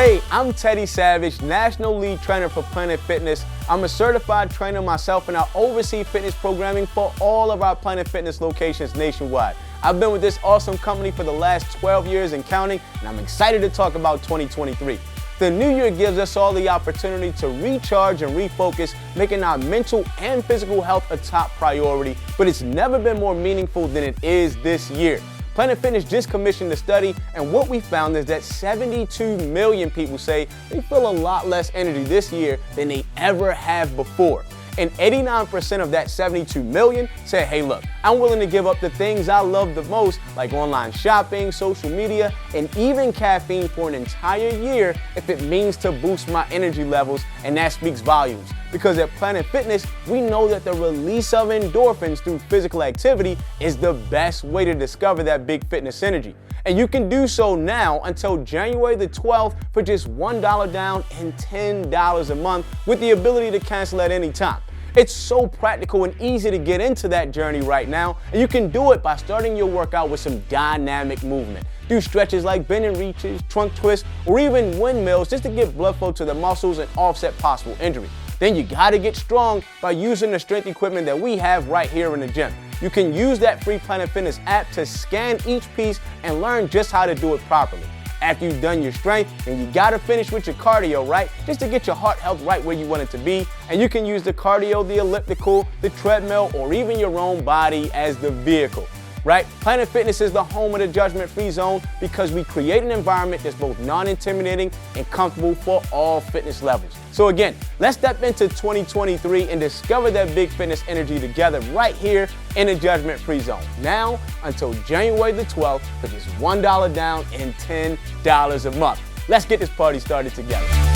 Hey, I'm Teddy Savage, National Lead Trainer for Planet Fitness. I'm a certified trainer myself and I oversee fitness programming for all of our Planet Fitness locations nationwide. I've been with this awesome company for the last 12 years and counting, and I'm excited to talk about 2023. The new year gives us all the opportunity to recharge and refocus, making our mental and physical health a top priority, but it's never been more meaningful than it is this year. Planet Fitness just commissioned a study, and what we found is that 72 million people say they feel a lot less energy this year than they ever have before. And 89% of that 72 million said, hey look, I'm willing to give up the things I love the most, like online shopping, social media, and even caffeine for an entire year if it means to boost my energy levels, and that speaks volumes. Because at Planet Fitness, we know that the release of endorphins through physical activity is the best way to discover that big fitness energy. And you can do so now until January the 12th for just $1 down and $10 a month with the ability to cancel at any time. It's so practical and easy to get into that journey right now, and you can do it by starting your workout with some dynamic movement. Do stretches like bend and reaches, trunk twists, or even windmills just to get blood flow to the muscles and offset possible injury. Then you gotta get strong by using the strength equipment that we have right here in the gym. You can use that free Planet Fitness app to scan each piece and learn just how to do it properly. After you've done your strength, then you gotta finish with your cardio, right? Just to get your heart health right where you want it to be. And you can use the cardio, the elliptical, the treadmill, or even your own body as the vehicle, right? Planet Fitness is the home of the judgment-free zone because we create an environment that's both non-intimidating and comfortable for all fitness levels. So again, let's step into 2023 and discover that big fitness energy together right here in the judgment-free zone. Now until January the 12th for just $1 down and $10 a month. Let's get this party started together.